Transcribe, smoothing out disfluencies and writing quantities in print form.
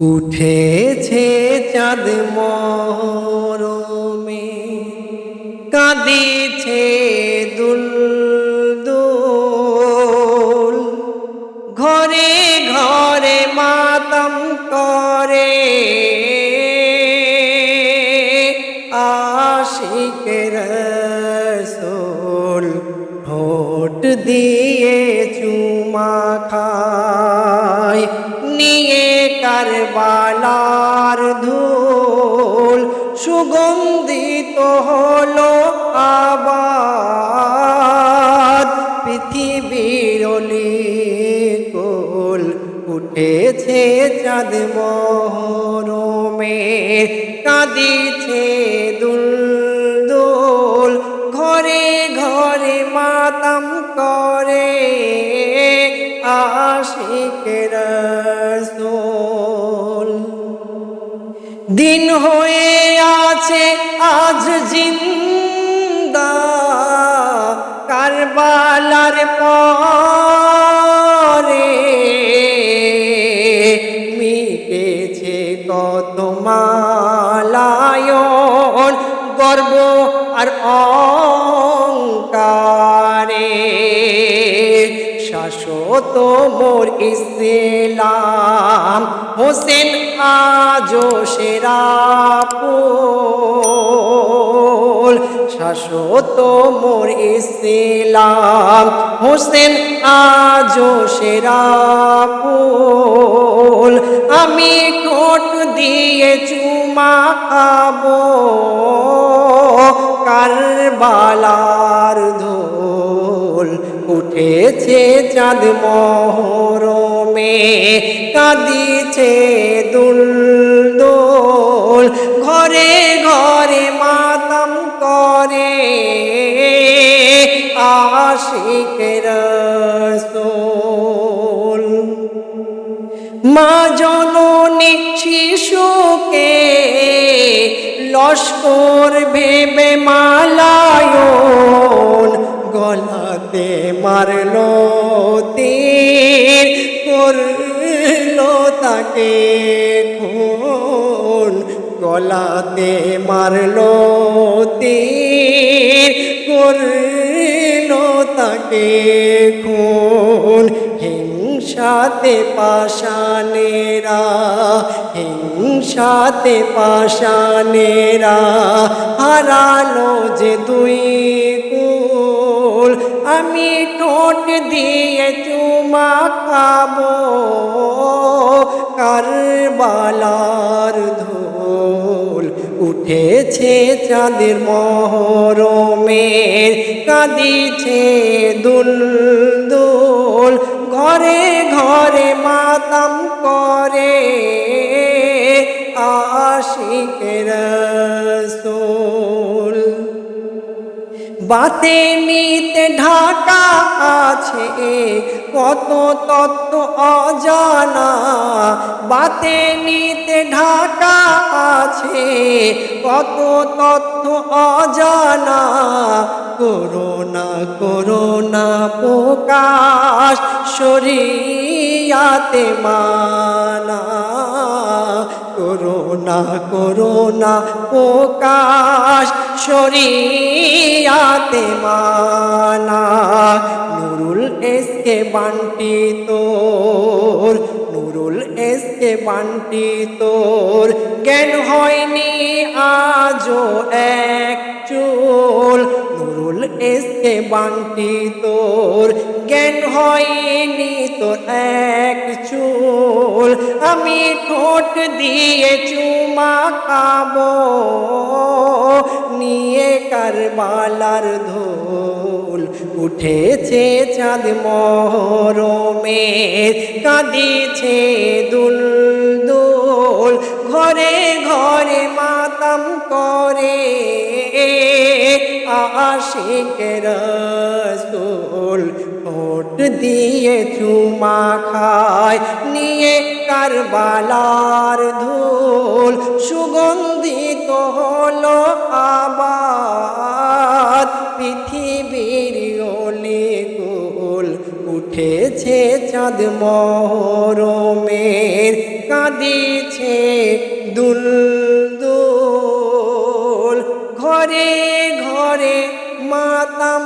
উঠেছে চাঁদ মরমে, কাঁদিছে দুলদুল। ঘরে ঘরে মাতম করে আশিক রসূল। ঠোঁট দিয়ে চুমা খায় নিয়ে কারবালার ধুল। সুগন্ধিত হলো আবাদ পৃথিবীর অলিকুল। উঠেছে চাঁদ মহরমে, কাঁদিছে দুলদুল। ঘরে ঘরে মাতম করে আশিক রসূল। দিন হয়ে আছে আজ জিন্দা কারবালার পরে। মিটেছে কত মালায়ন গর্ব আর অহংকারে। শাশ্বত মোর ইসলাম হোসেন আজো সেরা ফুল। শাশ্বত মোর ইসলাম হোসেন আজো সেরা ফুল। আমি ঠোঁট দিয়ে চুমা খাবো কারবালার ধুল। উঠেছে চাঁদ মহরমে, কাঁদিছে দুলদুল। ঘরে ঘরে মাতম করে আশিক রসূল। মা জননী শিশুকে লস্কর ভেবে মালায়ন গলাতে মারলো তীর। করলো তাকে খুন, গলাতে মারলো তীর। করলো তাকে খুন। হিংসাতে পাষাণেরা, হিংসাতে পাষাণেরা হারালো যে দুই কুল। আমি ঠোঁট দিয়ে চুমা খাবো কারবালার ধুল। উঠেছে চাঁদের মহরমে, কাঁদিছে দুলদুল। ঘরে ঘরে মাতম করে আশিক রসূল। বাতেনিতে ঢাকা আছে কত তত্ত্ব অজানা। বাতেনিতে ঢাকা আছে কত তত্ত্ব অজানা। করোনা করোনা প্রকাশ শরিয়াতে মানা। করোনা করোনা প্রকাশ শরিয়াতে মানা। নুরুল এসকে বান্টি তোর, নুরুল এসকে বান্টি তোর। জ্ঞান হয়নি আজও এক চুল। নুরুল এসকে বান্টি তোর জ্ঞান হয়নি তোর এক চুল। আমি ঠোঁট দিয়ে চুমা খাবো নিয়ে কারবালার ধুল। উঠেছে চাঁদ মহরমে, কাঁদিছে দুলদুল। ঘরে ঘরে মাতম করে আশিক রসূল। ঠোঁট দিয়ে চুমা খায় নিয়ে কারবালার ধুল। সুগন্ধিত হলো আবাদ পৃথিবীর অলিকুল। উঠেছে চাঁদ মহরমের, কাঁদিছে দুল দুল, ঘরে ঘরে মাতাম